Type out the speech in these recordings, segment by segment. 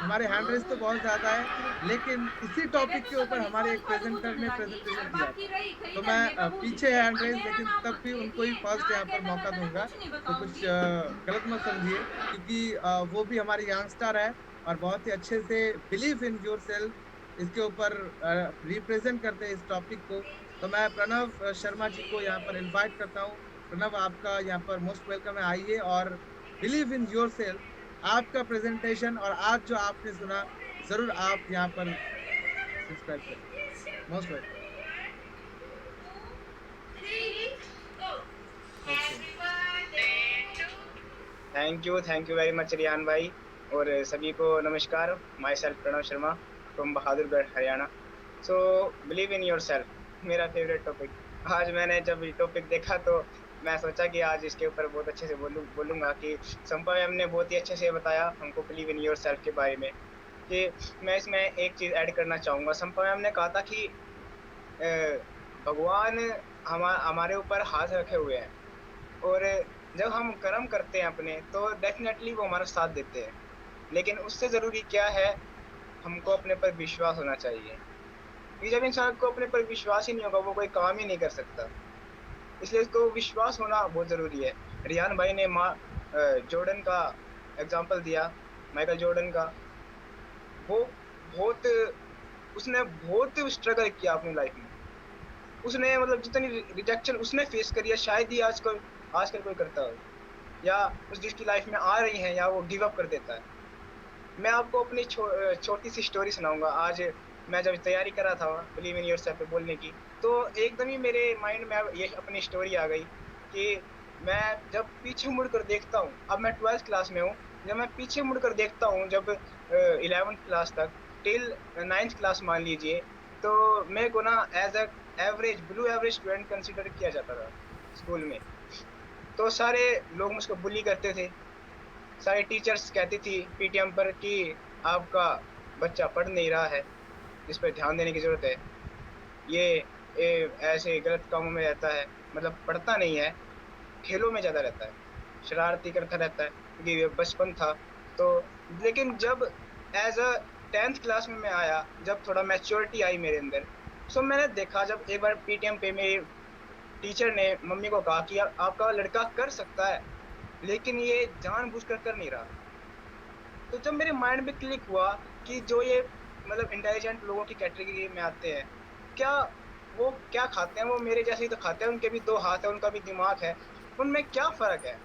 हमारे hand raise तो बहुत ज़्यादा है, लेकिन इसी मेरे टॉपिक तो के ऊपर सकल हमारे इकाऊ एक फालतू प्रेज़ेंटर ने समझाती और प्रेज़ेंटेशन दिया बाकी था। रही तो खरीदार मैं मेवा भूसी पीछे है हैंड रेस, मेरा लेकिन नाम तब भी उनको ही देखिए फर्स्ट ना यहाँ पर कहता मौका कहता मैं दूँगा। कुछ नहीं तो कुछ बताऊंगी गलत मत समझिए, क्योंकि वो भी हमारे यंगस्टर है और बहुत ही अच्छे से बिलीव इन योरसेल्फ इसके ऊपर रिप्रेज़ेंट करते हैं इस टॉपिक को। तो मैं प्रणव शर्मा जी को यहाँ पर इनवाइट करता हूँ। प्रणव, आपका यहाँ पर मोस्ट वेलकम है, आइए और बिलीव इन योरसेल्फ। आपका प्रेज़ेंटेशन और आज जो आपने सुना, ज़रूर आप यहाँ पर सब्सक्राइब करें। Most welcome. Okay. Thank you very much Riyan भाई। और सभी को नमस्कार। Myself Pranav Sharma from Bahadurgarh Haryana. So believe in yourself, मेरा फेवरेट टॉपिक। आज मैंने जब ये टॉपिक देखा तो मैं सोचा कि आज इसके ऊपर बहुत अच्छे से बोलूंगा कि संपा मैम ने बहुत ही अच्छे से बताया हमको बिलीव इन योर सेल्फ के बारे में। कि मैं इसमें एक चीज ऐड करना चाहूंगा। संपा मैम ने कहा था कि अ, भगवान हमारे ऊपर हाथ रखे हुए हैं, और जब हम कर्म करते हैं अपने तो डेफिनेटली वो हमारा साथ देते हैं। लेकिन उससे जरूरी क्या है, हमको अपने पर विश्वास होना चाहिए। कि जब इंसान को अपने पर विश्वास ही नहीं होगा वो कोई काम ही नहीं कर सकता। इसलिए उसको विश्वास होना बहुत जरूरी है। रियान भाई ने जॉर्डन का एग्जाम्पल दिया, माइकल जॉर्डन का। वो बहुत उसने बहुत स्ट्रगल किया अपनी लाइफ में। उसने मतलब जितनी रिजेक्शन उसने फेस करी है शायद ही आजकल कोई करता हो, या उस जिसकी लाइफ में आ रही है या वो गिव अप कर देता है। मैं आपको अपनी छोटी सी स्टोरी सुनाऊंगा। आज मैं जब तैयारी कर रहा था बिलीव इन योरसेल्फ पे बोलने की, तो एकदम ही मेरे माइंड में ये अपनी स्टोरी आ गई कि मैं जब पीछे मुड़कर देखता हूँ, अब मैं 12th क्लास में हूँ। जब मैं पीछे मुड़कर देखता हूँ, जब 11th क्लास तक टिल 9th क्लास मान लीजिए, तो मेरे को ना as a average below average student consider किया जाता था स्कूल में। तो सारे लोग मुझको बुली करते थे। सारे टीचर्स कहती थी पीटीएम पर कि आपका बच्चा पढ़ नहीं रहा है, इस पर ध्यान देने की जरूरत है। ऐसे गलत कामों में रहता है, मतलब पढ़ता नहीं है, खेलों में ज्यादा रहता है, शरारती करता रहता है, क्योंकि ये बचपन था। तो लेकिन जब एज अ 10th क्लास में मैं आया, जब थोड़ा मैच्योरिटी आई मेरे अंदर, सो मैंने देखा जब एक बार पीटीएम पे मेरी टीचर ने मम्मी को कहा कि आपका लड़का कर सकता है लेकिन ये जानबूझकर कर नहीं रहा। तो जब मेरे माइंड में क्लिक हुआ कि जो ये मतलब इंटेलिजेंट लोगों की कैटेगरी में आते हैं, क्या वो क्या खाते हैं, वो मेरे जैसे ही तो खाते हैं, उनके भी दो हाथ है, उनका भी दिमाग है, उनमें क्या फर्क है।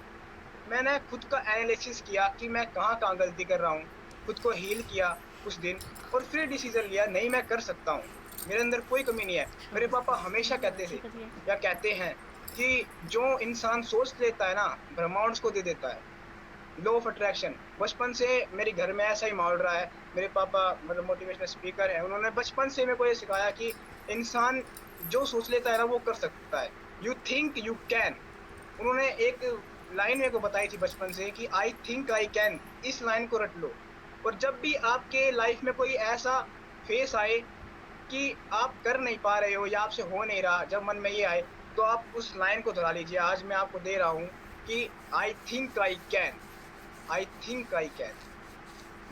मैंने खुद का एनालिसिस किया कि मैं कहाँ कहाँ गलती कर रहा हूँ, खुद को हील किया कुछ दिन, और फिर डिसीजन लिया नहीं मैं कर सकता हूँ, मेरे अंदर कोई कमी नहीं है। मेरे पापा हमेशा कहते थे या कहते हैं कि जो इंसान सोच लेता है ना, ब्रह्मांड उसको दे देता है। लॉ ऑफ अट्रैक्शन बचपन से मेरे घर में ऐसा ही माहौल रहा है। मेरे पापा मतलब मोटिवेशनल स्पीकर है, उन्होंने बचपन से मेरे को ये सिखाया कि इंसान जो सोच लेता है ना वो कर सकता है। You think you can. उन्होंने एक लाइन मेरे को बताई थी बचपन से कि आई थिंक आई कैन। इस लाइन को रट लो, और जब भी आपके लाइफ में कोई ऐसा फेस आए कि आप कर नहीं पा रहे हो या आपसे हो नहीं रहा, जब मन में ये आए, तो आप उस लाइन को दोहरा लीजिए। आज मैं आपको दे रहा हूँ कि I think I can, I think I can.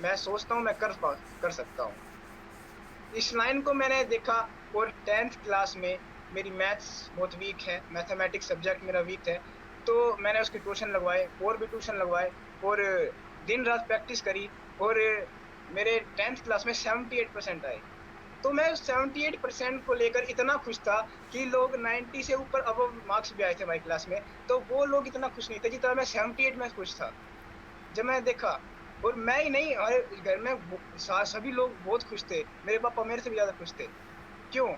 मैं सोचता हूँ मैं कर सकता हूँ। इस लाइन को मैंने देखा। और 10th क्लास में मेरी मैथ्स बहुत वीक है, मैथमेटिक्स सब्जेक्ट मेरा वीक है, तो मैंने उसके ट्यूशन लगवाए, और भी ट्यूशन लगवाए, और दिन रात प्रैक्टिस करी, और मेरे 10th क्लास में 78% आए। तो मैं 78% को लेकर इतना खुश था कि लोग 90 से ऊपर अब मार्क्स भी आए थे हमारी क्लास में, तो वो लोग इतना खुश नहीं थे जितना मैं 78 में खुश था जब मैंने देखा। और मैं ही नहीं, हमारे घर में सभी लोग बहुत खुश थे, मेरे पापा मेरे से भी ज्यादा खुश थे। क्यों?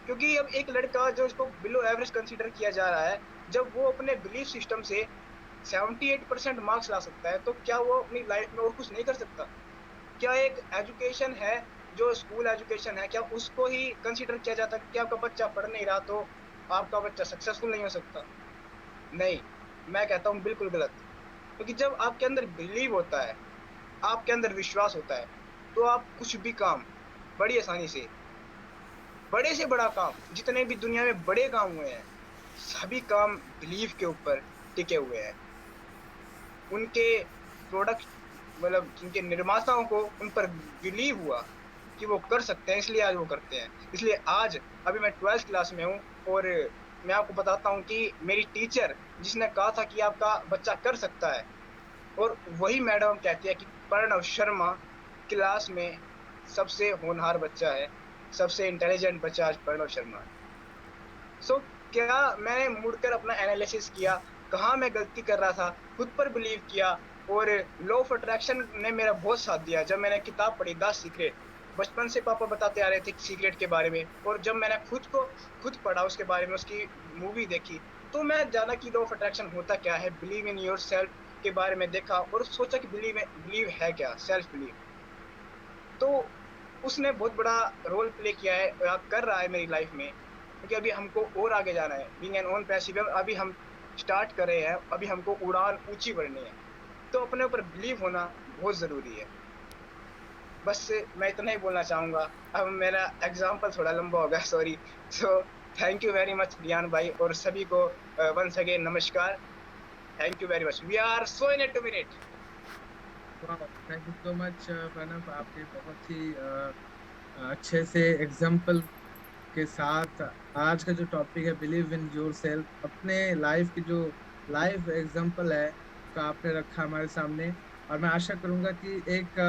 क्योंकि अब एक लड़का जो इसको बिलो एवरेज कंसीडर किया जा रहा है, जब वो अपने बिलीफ सिस्टम से 78% मार्क्स ला सकता है, तो क्या वो अपनी लाइफ में और कुछ नहीं कर सकता? क्या एक एजुकेशन है, जो स्कूल एजुकेशन है, क्या उसको ही कंसीडर किया जाता है कि आपका बच्चा पढ़ नहीं रहा तो आपका बच्चा सक्सेसफुल नहीं हो सकता? नहीं, मैं कहता हूँ बिल्कुल गलत। क्योंकि जब आपके अंदर बिलीव होता है, आपके अंदर विश्वास होता है, तो आप कुछ भी काम बड़ी आसानी से, बड़े से बड़ा काम, जितने भी दुनिया में बड़े काम हुए हैं, सभी काम बिलीव के ऊपर टिके हुए हैं। उनके प्रोडक्ट मतलब जिनके निर्माताओं को उन पर बिलीव हुआ कि वो कर सकते हैं, इसलिए आज वो करते हैं। इसलिए आज अभी मैं 12th क्लास में हूँ और मैं आपको बताता हूँ कि मेरी टीचर जिसने कहा था कि आपका बच्चा कर सकता है, और वही मैडम कहती है कि प्रणव शर्मा क्लास में सबसे होनहार बच्चा है, सबसे इंटेलिजेंट बच्चा आज प्रणव शर्मा है। सो क्या मैंने मुड़कर अपना एनालिसिस किया, कहाँ मैं गलती कर रहा था, खुद पर बिलीव किया, और लॉ ऑफ अट्रैक्शन ने मेरा बहुत साथ दिया। जब मैंने किताब पढ़ी द सीक्रेट, बचपन से पापा बताते आ रहे थे सीक्रेट के बारे में, और जब मैंने खुद पढ़ा उसके बारे में, उसकी मूवी देखी, तो मैं जाना कि लॉ ऑफ अट्रैक्शन होता क्या है, बिलीव इन योर सेल्फ के बारे में देखा और सोचा कि बिलीव है क्या, सेल्फ बिलीव। तो उसने बहुत बड़ा रोल प्ले किया है या कर रहा है मेरी लाइफ में, क्योंकि अभी हमको और आगे जाना है। बीइंग एन ओन पैसिव, अभी हम स्टार्ट कर रहे हैं, अभी हमको उड़ान ऊंची बढ़नी है, तो अपने ऊपर बिलीव होना बहुत जरूरी है। बस मैं इतना ही बोलना चाहूंगा। अब मेरा एग्जाम्पल थोड़ा लंबा हो गया, sorry. So thank you very much Riyan भाई, और सभी को वंस अगेन नमस्कार। Thank you very much, we are so in it two minute. Thank you so much Pranav, आपके बहुत ही अच्छे से एग्जाम्पल के साथ आज का जो टॉपिक है बिलीव इन योर सेल्फ, अपने लाइफ की जो लाइफ एग्जाम्पल है का आपने रखा हमारे सामने। और मैं आशा करूंगा कि एक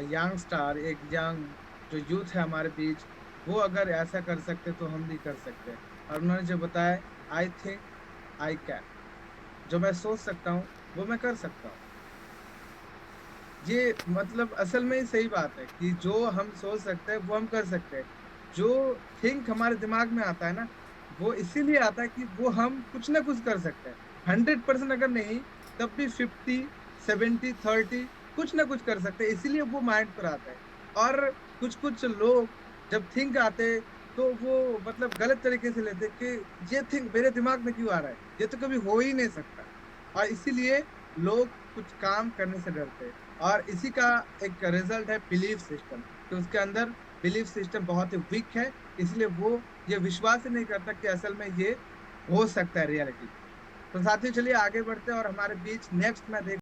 यंग स्टार, एक यंग जो यूथ है हमारे बीच, वो अगर ऐसा कर सकते तो हम भी कर सकते हैं। और उन्होंने जो बताया, आई थिंक आई कैन, जो मैं सोच सकता हूँ वो मैं कर सकता हूँ। ये मतलब असल में ही सही बात है कि जो हम सोच सकते हैं वो हम कर सकते हैं। जो थिंक हमारे दिमाग में आता है ना, वो इसीलिए आता है कि वो हम कुछ ना कुछ कर सकते हैं। 100% अगर नहीं, तब भी 50, 70, 30 कुछ ना कुछ कर सकते हैं, इसीलिए वो माइंड पर आता है। और कुछ कुछ लोग जब थिंक आते, तो वो मतलब गलत तरीके से लेते कि ये थिंक मेरे दिमाग में क्यों आ रहा है, ये तो कभी हो ही नहीं सकता। और इसीलिए लोग कुछ काम करने से डरते हैं। और इसी का एक रिजल्ट है बिलीफ सिस्टम, कि उसके अंदर बिलीफ सिस्टम बहुत ही वीक है, इसलिए वो ये विश्वास ही नहीं करता कि असल में ये हो सकता है रियलिटी। तो साथियों, चलिए आगे बढ़ते हैं, और हमारे बीच नेक्स्ट मैं देख